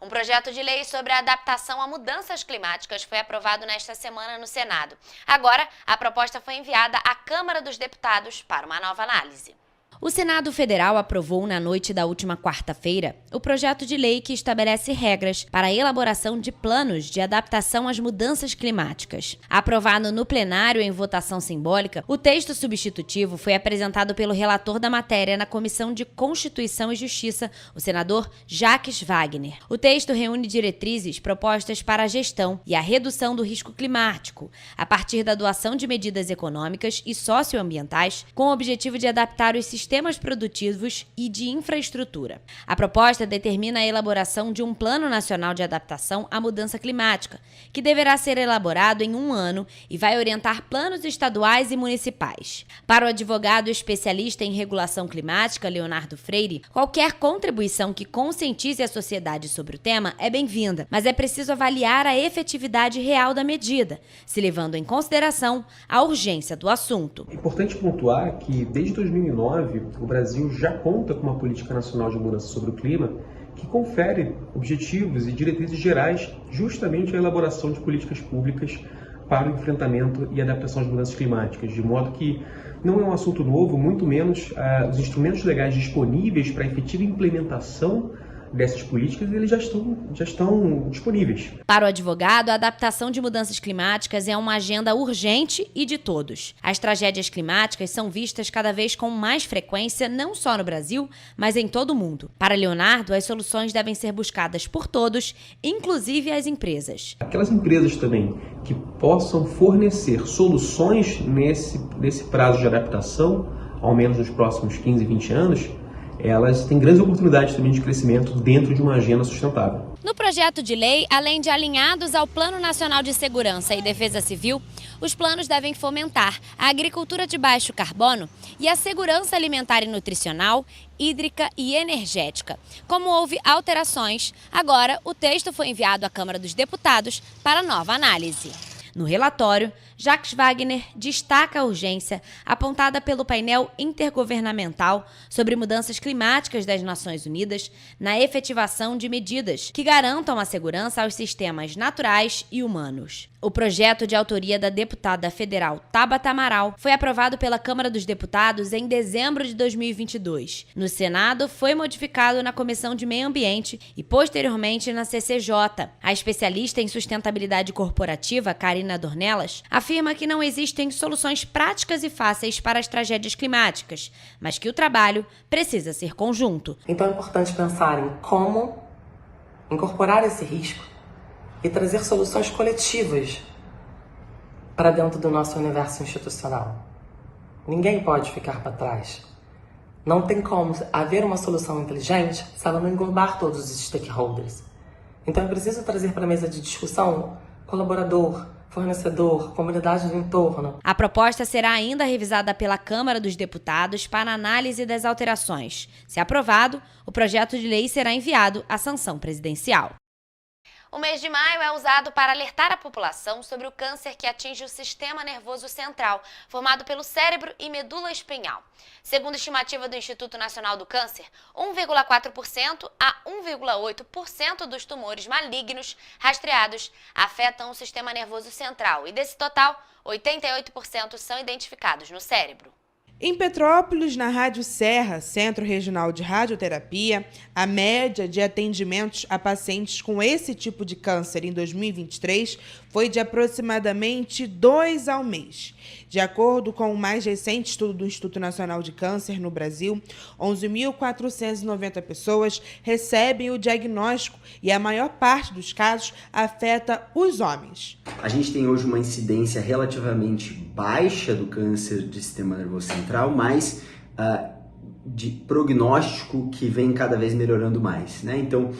Um projeto de lei sobre a adaptação a mudanças climáticas foi aprovado nesta semana no Senado. Agora, a proposta foi enviada à Câmara dos Deputados para uma nova análise. O Senado Federal aprovou na noite da última quarta-feira o projeto de lei que estabelece regras para a elaboração de planos de adaptação às mudanças climáticas. Aprovado no plenário em votação simbólica, o texto substitutivo foi apresentado pelo relator da matéria na Comissão de Constituição e Justiça, o senador Jacques Wagner. O texto reúne diretrizes propostas para a gestão e a redução do risco climático, a partir da adoção de medidas econômicas e socioambientais, com o objetivo de adaptar os sistemas produtivos e de infraestrutura. A proposta determina a elaboração de um Plano Nacional de Adaptação à Mudança Climática, que deverá ser elaborado em 1 ano e vai orientar planos estaduais e municipais. Para o advogado especialista em regulação climática, Leonardo Freire, qualquer contribuição que conscientize a sociedade sobre o tema é bem-vinda, mas é preciso avaliar a efetividade real da medida, se levando em consideração a urgência do assunto. É importante pontuar que, desde 2009, o Brasil já conta com uma política nacional de mudança sobre o clima que confere objetivos e diretrizes gerais justamente à elaboração de políticas públicas para o enfrentamento e adaptação às mudanças climáticas, de modo que não é um assunto novo, muito menos os instrumentos legais disponíveis para a efetiva implementação dessas políticas, eles já estão disponíveis. Para o advogado, a adaptação de mudanças climáticas é uma agenda urgente e de todos. As tragédias climáticas são vistas cada vez com mais frequência, não só no Brasil, mas em todo o mundo. Para Leonardo, as soluções devem ser buscadas por todos, inclusive as empresas. Aquelas empresas também que possam fornecer soluções nesse prazo de adaptação, ao menos nos próximos 15, 20 anos, elas têm grandes oportunidades também de crescimento dentro de uma agenda sustentável. No projeto de lei, além de alinhados ao Plano Nacional de Segurança e Defesa Civil, os planos devem fomentar a agricultura de baixo carbono e a segurança alimentar e nutricional, hídrica e energética. Como houve alterações, agora o texto foi enviado à Câmara dos Deputados para nova análise. No relatório, Jacques Wagner destaca a urgência apontada pelo painel intergovernamental sobre mudanças climáticas das Nações Unidas na efetivação de medidas que garantam a segurança aos sistemas naturais e humanos. O projeto de autoria da deputada federal Tabata Amaral foi aprovado pela Câmara dos Deputados em dezembro de 2022. No Senado, foi modificado na Comissão de Meio Ambiente e, posteriormente, na CCJ. A especialista em sustentabilidade corporativa, Karina Dornelas, afirma que não existem soluções práticas e fáceis para as tragédias climáticas, mas que o trabalho precisa ser conjunto. Então é importante pensar em como incorporar esse risco e trazer soluções coletivas para dentro do nosso universo institucional. Ninguém pode ficar para trás. Não tem como haver uma solução inteligente se ela não englobar todos os stakeholders. Então é preciso trazer para a mesa de discussão colaborador, fornecedor, comunidade do entorno. A proposta será ainda revisada pela Câmara dos Deputados para análise das alterações. Se aprovado, o projeto de lei será enviado à sanção presidencial. O mês de maio é usado para alertar a população sobre o câncer que atinge o sistema nervoso central, formado pelo cérebro e medula espinhal. Segundo a estimativa do Instituto Nacional do Câncer, 1,4% a 1,8% dos tumores malignos rastreados afetam o sistema nervoso central e, desse total, 88% são identificados no cérebro. Em Petrópolis, na Rádio Serra, Centro Regional de Radioterapia, a média de atendimentos a pacientes com esse tipo de câncer em 2023 foi de aproximadamente 2 ao mês. De acordo com o mais recente estudo do Instituto Nacional de Câncer no Brasil, 11.490 pessoas recebem o diagnóstico e a maior parte dos casos afeta os homens. A gente tem hoje uma incidência relativamente baixa do câncer de sistema nervoso central, mas de prognóstico que vem cada vez melhorando mais, né? Então,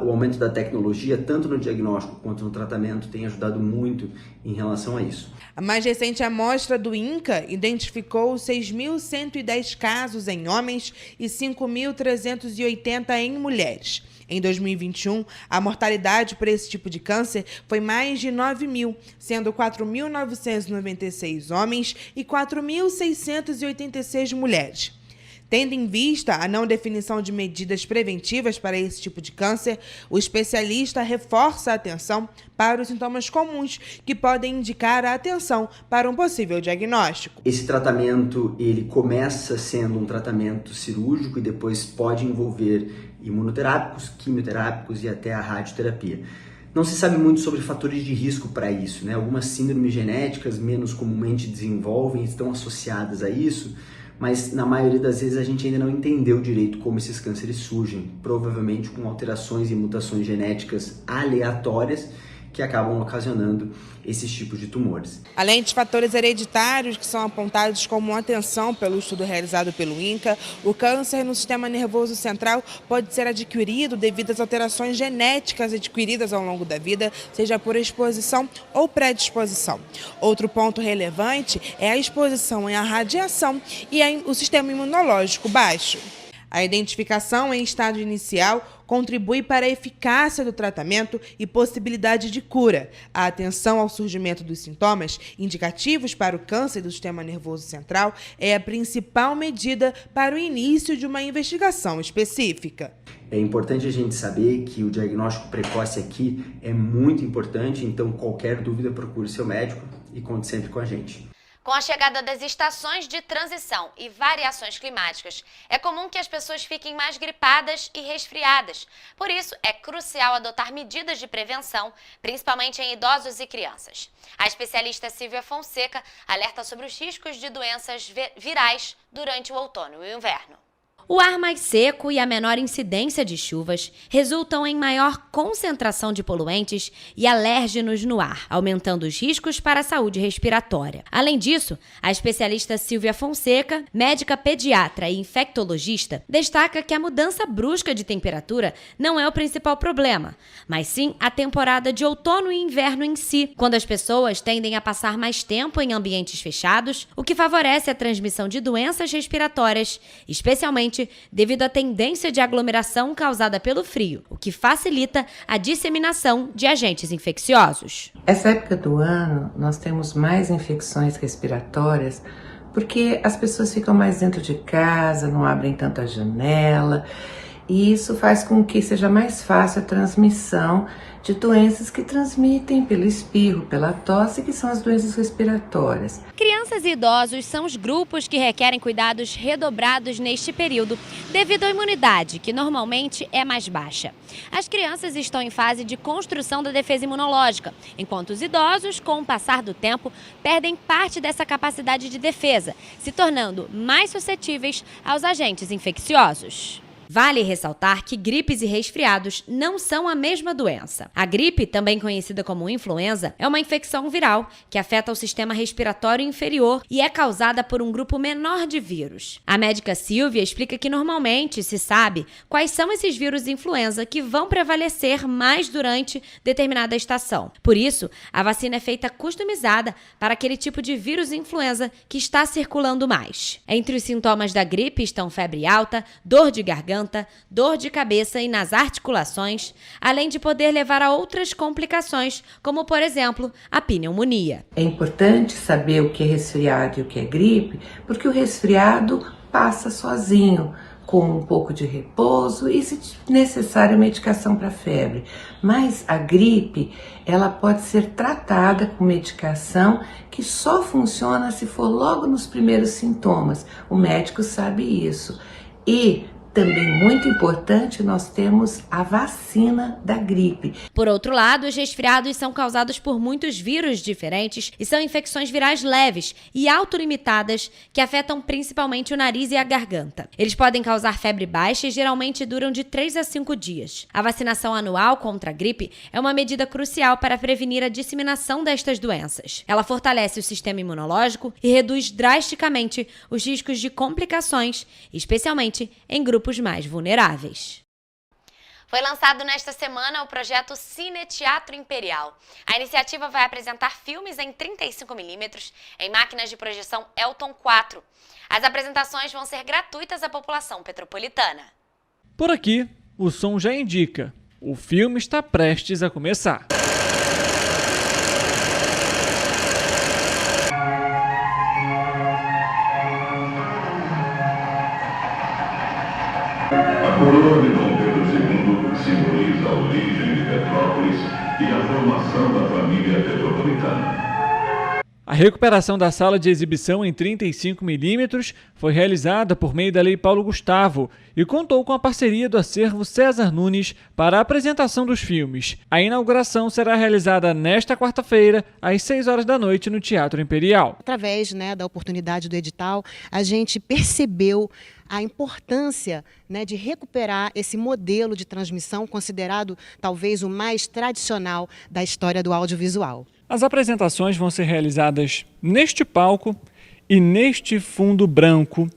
o aumento da tecnologia, tanto no diagnóstico quanto no tratamento, tem ajudado muito em relação a isso. A mais recente amostra do INCA identificou 6.110 casos em homens e 5.380 em mulheres. Em 2021, a mortalidade por esse tipo de câncer foi mais de 9.000, sendo 4.996 homens e 4.686 mulheres. Tendo em vista a não definição de medidas preventivas para esse tipo de câncer, o especialista reforça a atenção para os sintomas comuns que podem indicar a atenção para um possível diagnóstico. Esse tratamento ele começa sendo um tratamento cirúrgico e depois pode envolver imunoterápicos, quimioterápicos e até a radioterapia. Não se sabe muito sobre fatores de risco para isso, né? Algumas síndromes genéticas menos comumente desenvolvem e estão associadas a isso, mas na maioria das vezes a gente ainda não entendeu direito como esses cânceres surgem, provavelmente com alterações e mutações genéticas aleatórias que acabam ocasionando esses tipos de tumores. Além de fatores hereditários que são apontados como atenção pelo estudo realizado pelo INCA, o câncer no sistema nervoso central pode ser adquirido devido às alterações genéticas adquiridas ao longo da vida, seja por exposição ou predisposição. Outro ponto relevante é a exposição à radiação e o sistema imunológico baixo. A identificação em estado inicial contribui para a eficácia do tratamento e possibilidade de cura. A atenção ao surgimento dos sintomas indicativos para o câncer do sistema nervoso central é a principal medida para o início de uma investigação específica. É importante a gente saber que o diagnóstico precoce aqui é muito importante, então qualquer dúvida procure seu médico e conte sempre com a gente. Com a chegada das estações de transição e variações climáticas, é comum que as pessoas fiquem mais gripadas e resfriadas. Por isso, é crucial adotar medidas de prevenção, principalmente em idosos e crianças. A especialista Silvia Fonseca alerta sobre os riscos de doenças virais durante o outono e o inverno. O ar mais seco e a menor incidência de chuvas resultam em maior concentração de poluentes e alérgenos no ar, aumentando os riscos para a saúde respiratória. Além disso, a especialista Silvia Fonseca, médica pediatra e infectologista, destaca que a mudança brusca de temperatura não é o principal problema, mas sim a temporada de outono e inverno em si, quando as pessoas tendem a passar mais tempo em ambientes fechados, o que favorece a transmissão de doenças respiratórias, especialmente principalmente devido à tendência de aglomeração causada pelo frio, o que facilita a disseminação de agentes infecciosos. Essa época do ano, nós temos mais infecções respiratórias porque as pessoas ficam mais dentro de casa, não abrem tanta janela, e isso faz com que seja mais fácil a transmissão de doenças que transmitem pelo espirro, pela tosse, que são as doenças respiratórias. Crianças e idosos são os grupos que requerem cuidados redobrados neste período, devido à imunidade, que normalmente é mais baixa. As crianças estão em fase de construção da defesa imunológica, enquanto os idosos, com o passar do tempo, perdem parte dessa capacidade de defesa, se tornando mais suscetíveis aos agentes infecciosos. Vale ressaltar que gripes e resfriados não são a mesma doença. A gripe, também conhecida como influenza, é uma infecção viral que afeta o sistema respiratório inferior e é causada por um grupo menor de vírus. A médica Silvia explica que normalmente se sabe quais são esses vírus de influenza que vão prevalecer mais durante determinada estação. Por isso, a vacina é feita customizada para aquele tipo de vírus de influenza que está circulando mais. Entre os sintomas da gripe estão febre alta, dor de garganta, dor de cabeça e nas articulações, além de poder levar a outras complicações, como, por exemplo, a pneumonia. É importante saber o que é resfriado e o que é gripe, porque o resfriado passa sozinho, com um pouco de repouso e, se necessário, medicação para febre. Mas a gripe, ela pode ser tratada com medicação que só funciona se for logo nos primeiros sintomas. O médico sabe isso. E também muito importante, nós temos a vacina da gripe. Por outro lado, os resfriados são causados por muitos vírus diferentes e são infecções virais leves e autolimitadas que afetam principalmente o nariz e a garganta. Eles podem causar febre baixa e geralmente duram de 3 a 5 dias. A vacinação anual contra a gripe é uma medida crucial para prevenir a disseminação destas doenças. Ela fortalece o sistema imunológico e reduz drasticamente os riscos de complicações, especialmente em grupos mais vulneráveis. Foi lançado nesta semana o projeto Cine Teatro Imperial. A iniciativa vai apresentar filmes em 35mm em máquinas de projeção Elton 4. As apresentações vão ser gratuitas à população petropolitana. Por aqui, o som já indica. O filme está prestes a começar. A coroa de Dom Pedro II simboliza a origem de Petrópolis e a formação da família petropolitana. A recuperação da sala de exibição em 35mm foi realizada por meio da Lei Paulo Gustavo e contou com a parceria do acervo César Nunes para a apresentação dos filmes. A inauguração será realizada nesta quarta-feira, às 6 horas da noite, no Teatro Imperial. Através da oportunidade do edital, a gente percebeu a importância de recuperar esse modelo de transmissão considerado talvez o mais tradicional da história do audiovisual. As apresentações vão ser realizadas neste palco e neste fundo branco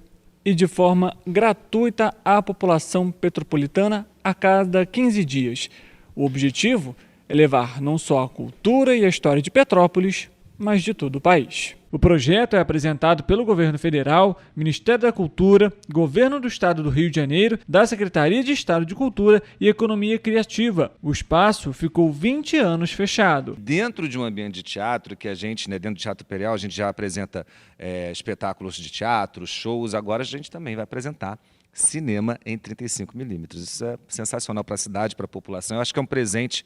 e de forma gratuita à população petropolitana a cada 15 dias. O objetivo é levar não só a cultura e a história de Petrópolis, mas de todo o país. O projeto é apresentado pelo Governo Federal, Ministério da Cultura, Governo do Estado do Rio de Janeiro, da Secretaria de Estado de Cultura e Economia Criativa. O espaço ficou 20 anos fechado. Dentro de um ambiente de teatro, que a gente, dentro do Teatro Imperial, a gente já apresenta espetáculos de teatro, shows, agora a gente também vai apresentar cinema em 35mm. Isso é sensacional para a cidade, para a população. Eu acho que é um presente,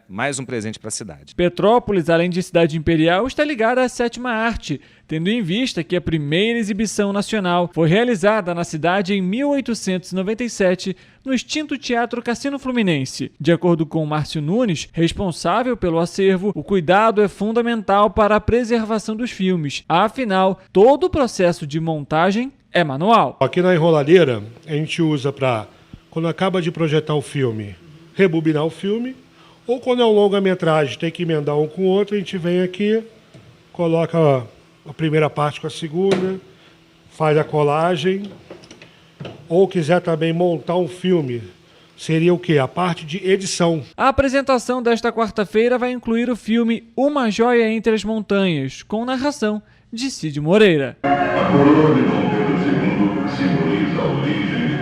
mais um presente para a cidade. Petrópolis, além de cidade imperial, está ligada à 7ª arte, tendo em vista que a primeira exibição nacional foi realizada na cidade em 1897, no extinto Teatro Cassino Fluminense. De acordo com Márcio Nunes, responsável pelo acervo, o cuidado é fundamental para a preservação dos filmes. Afinal, todo o processo de montagem é manual. Aqui na enroladeira, a gente usa para, quando acaba de projetar o filme, rebobinar o filme, ou quando é um longa-metragem, tem que emendar um com o outro, a gente vem aqui, coloca a primeira parte com a segunda, faz a colagem, ou quiser também montar um filme, seria o quê? A parte de edição. A apresentação desta quarta-feira vai incluir o filme Uma Joia Entre as Montanhas, com narração de Cid Moreira. A coroa de Dom Pedro II simboliza a origem de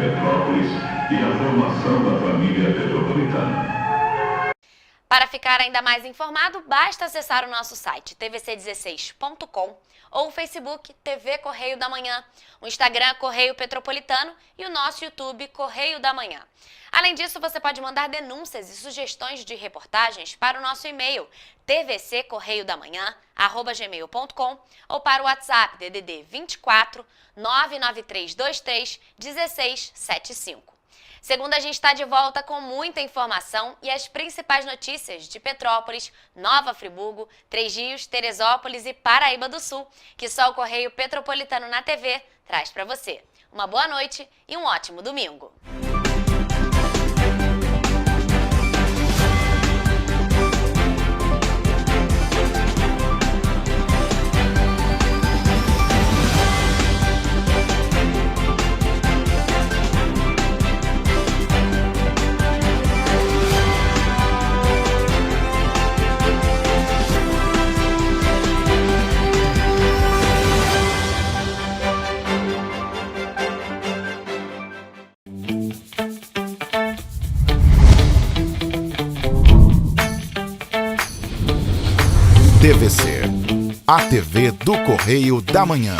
Para ficar ainda mais informado, basta acessar o nosso site tvc16.com ou o Facebook TV Correio da Manhã, o Instagram Correio Petropolitano e o nosso YouTube Correio da Manhã. Além disso, você pode mandar denúncias e sugestões de reportagens para o nosso e-mail tvccorreiodamanhã@gmail.com ou para o WhatsApp DDD 24 99323 1675. Segunda, a gente está de volta com muita informação e as principais notícias de Petrópolis, Nova Friburgo, Três Rios, Teresópolis e Paraíba do Sul, que só o Correio Petropolitano na TV traz para você. Uma boa noite e um ótimo domingo. TVC, a TV do Correio da Manhã.